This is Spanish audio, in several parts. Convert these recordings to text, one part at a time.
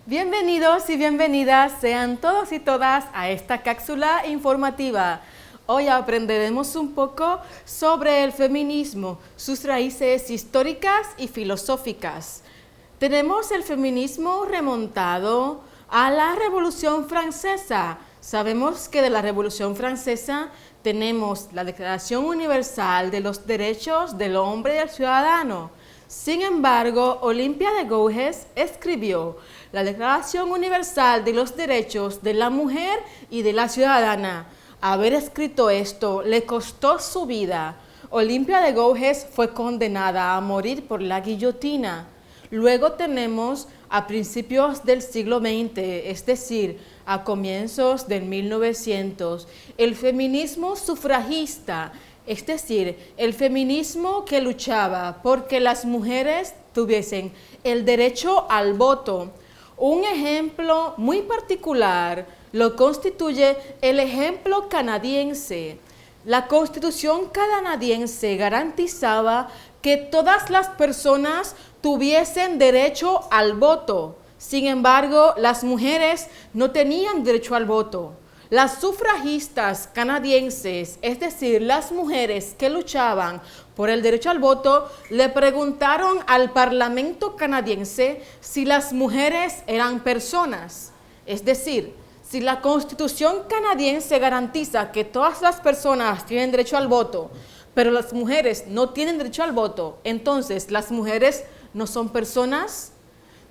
Bienvenidos y bienvenidas sean todos y todas a esta cápsula informativa. Hoy aprenderemos un poco sobre el feminismo, sus raíces históricas y filosóficas. Tenemos el feminismo remontado a la Revolución Francesa. Sabemos que de la Revolución Francesa tenemos la Declaración Universal de los Derechos del Hombre y del Ciudadano. Sin embargo, Olimpia de Gouges escribió la Declaración Universal de los Derechos de la Mujer y de la Ciudadana. Haber escrito esto le costó su vida. Olimpia de Gouges fue condenada a morir por la guillotina. Luego tenemos a principios del siglo XX, es decir, a comienzos del 1900, el feminismo sufragista, es decir, el feminismo que luchaba porque las mujeres tuviesen el derecho al voto. Un ejemplo muy particular lo constituye el ejemplo canadiense. La Constitución canadiense garantizaba que todas las personas tuviesen derecho al voto. Sin embargo, las mujeres no tenían derecho al voto. Las sufragistas canadienses, es decir, las mujeres que luchaban por el derecho al voto, le preguntaron al Parlamento canadiense si las mujeres eran personas. Es decir, si la Constitución canadiense garantiza que todas las personas tienen derecho al voto, pero las mujeres no tienen derecho al voto, entonces las mujeres no son personas.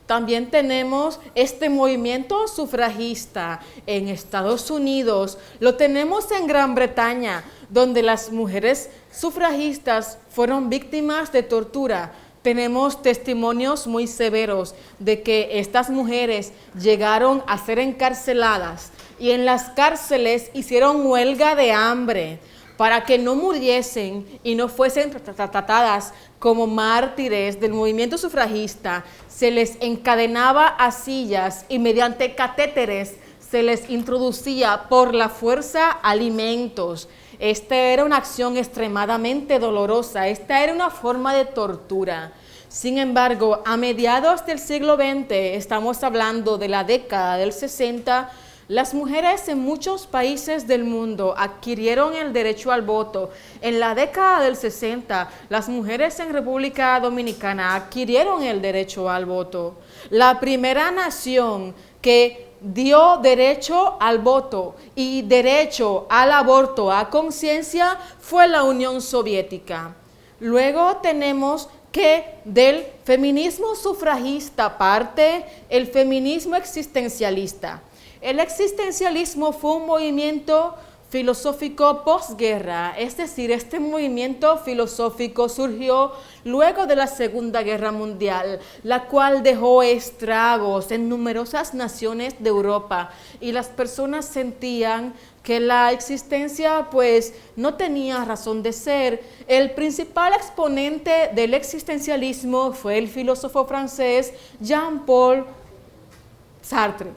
También tenemos este movimiento sufragista en Estados Unidos, lo tenemos en Gran Bretaña, donde las mujeres sufragistas fueron víctimas de tortura. Tenemos testimonios muy severos de que estas mujeres llegaron a ser encarceladas y en las cárceles hicieron huelga de hambre para que no muriesen y no fuesen tratadas como mártires del movimiento sufragista. Se les encadenaba a sillas y mediante catéteres se les introducía por la fuerza alimentos. Esta era una acción extremadamente dolorosa, esta era una forma de tortura. Sin embargo, a mediados del siglo XX, estamos hablando de la década del 60, las mujeres en muchos países del mundo adquirieron el derecho al voto. En la década del 60, las mujeres en República Dominicana adquirieron el derecho al voto. La primera nación que dio derecho al voto y derecho al aborto a conciencia fue la Unión Soviética. Luego tenemos que del feminismo sufragista parte el feminismo existencialista. El existencialismo fue un movimiento filosófico posguerra, es decir, este movimiento filosófico surgió luego de la Segunda Guerra Mundial, la cual dejó estragos en numerosas naciones de Europa y las personas sentían que la existencia pues no tenía razón de ser. El principal exponente del existencialismo fue el filósofo francés Jean-Paul Sartre.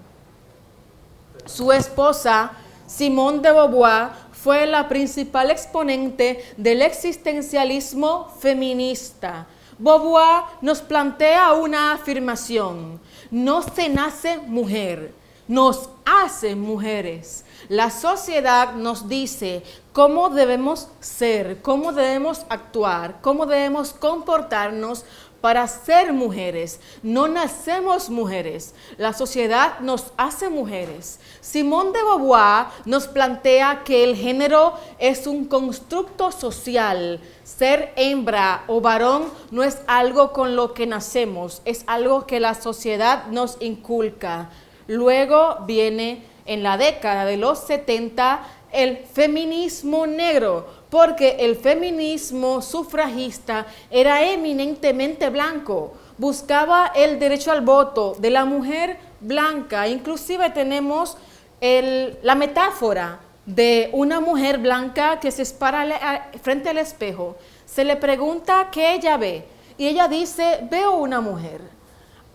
Su esposa, Simone de Beauvoir, fue la principal exponente del existencialismo feminista. Beauvoir nos plantea una afirmación: no se nace mujer, nos hace mujeres. La sociedad nos dice cómo debemos ser, cómo debemos actuar, cómo debemos comportarnos para ser mujeres. No nacemos mujeres, la sociedad nos hace mujeres. Simone de Beauvoir nos plantea que el género es un constructo social. Ser hembra o varón no es algo con lo que nacemos, es algo que la sociedad nos inculca. Luego viene en la década de los 70 el feminismo negro, porque el feminismo sufragista era eminentemente blanco, buscaba el derecho al voto de la mujer blanca. Inclusive tenemos la metáfora de una mujer blanca que se para frente al espejo, se le pregunta qué ella ve y ella dice: veo una mujer.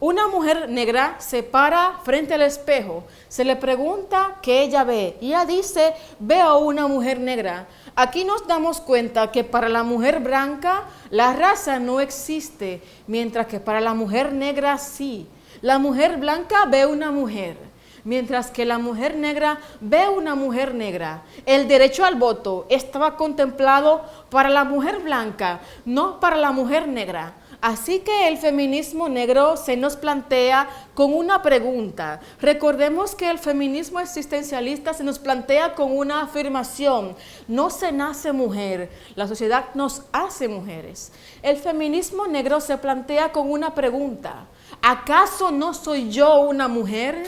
Una mujer negra se para frente al espejo, se le pregunta qué ella ve y ella dice: veo una mujer negra. Aquí nos damos cuenta que para la mujer blanca la raza no existe, mientras que para la mujer negra sí. La mujer blanca ve una mujer, mientras que la mujer negra ve una mujer negra. El derecho al voto estaba contemplado para la mujer blanca, no para la mujer negra. Así que el feminismo negro se nos plantea con una pregunta. Recordemos que el feminismo existencialista se nos plantea con una afirmación. No se nace mujer, la sociedad nos hace mujeres. El feminismo negro se plantea con una pregunta. ¿Acaso no soy yo una mujer?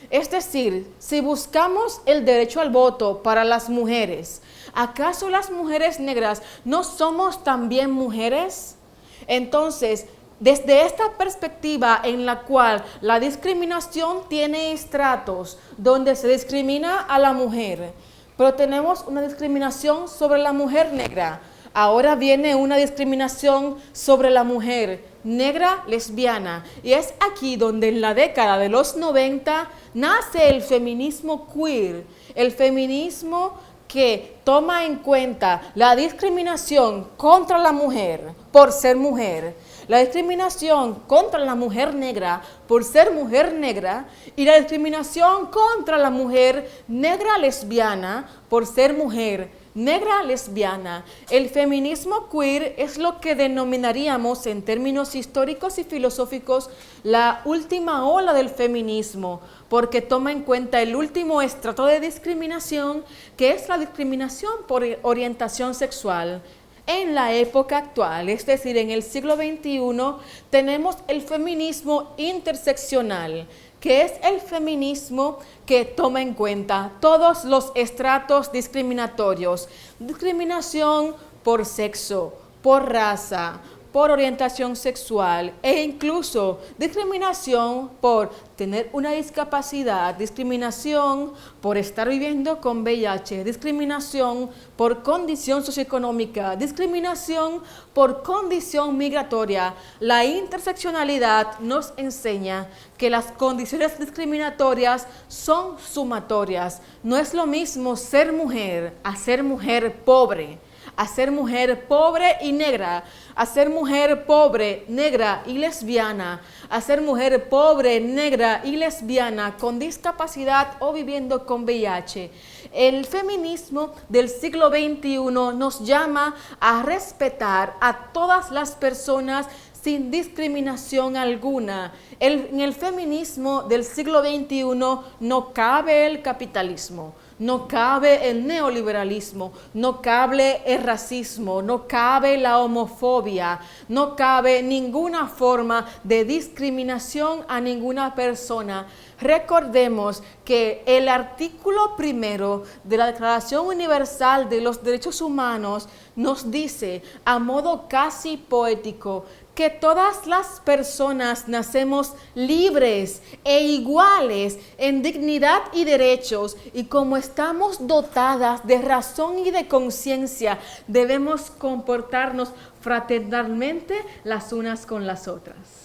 Es decir, si buscamos el derecho al voto para las mujeres, ¿acaso las mujeres negras no somos también mujeres? Entonces, desde esta perspectiva en la cual la discriminación tiene estratos donde se discrimina a la mujer, pero tenemos una discriminación sobre la mujer negra. Ahora viene una discriminación sobre la mujer negra lesbiana. Y es aquí donde en la década de los 90 nace el feminismo queer, el feminismo que toma en cuenta la discriminación contra la mujer por ser mujer, la discriminación contra la mujer negra por ser mujer negra y la discriminación contra la mujer negra lesbiana por ser mujer negra lesbiana. El feminismo queer es lo que denominaríamos en términos históricos y filosóficos la última ola del feminismo, porque toma en cuenta el último estrato de discriminación, que es la discriminación por orientación sexual. En la época actual, es decir, en el siglo XXI, tenemos el feminismo interseccional, que es el feminismo que toma en cuenta todos los estratos discriminatorios. Discriminación por sexo, por raza, por orientación sexual e incluso discriminación por tener una discapacidad, discriminación por estar viviendo con VIH, discriminación por condición socioeconómica, discriminación por condición migratoria. La interseccionalidad nos enseña que las condiciones discriminatorias son sumatorias. No es lo mismo ser mujer a ser mujer pobre, a ser mujer pobre y negra, a ser mujer pobre, negra y lesbiana, a ser mujer pobre, negra y lesbiana con discapacidad o viviendo con VIH. El feminismo del siglo XXI nos llama a respetar a todas las personas sin discriminación alguna. En el feminismo del siglo XXI no cabe el capitalismo, no cabe el neoliberalismo, no cabe el racismo, no cabe la homofobia, no cabe ninguna forma de discriminación a ninguna persona. Recordemos que el artículo 1 de la Declaración Universal de los Derechos Humanos nos dice, a modo casi poético, que todas las personas nacemos libres e iguales en dignidad y derechos, y como estamos dotadas de razón y de conciencia, debemos comportarnos fraternalmente las unas con las otras.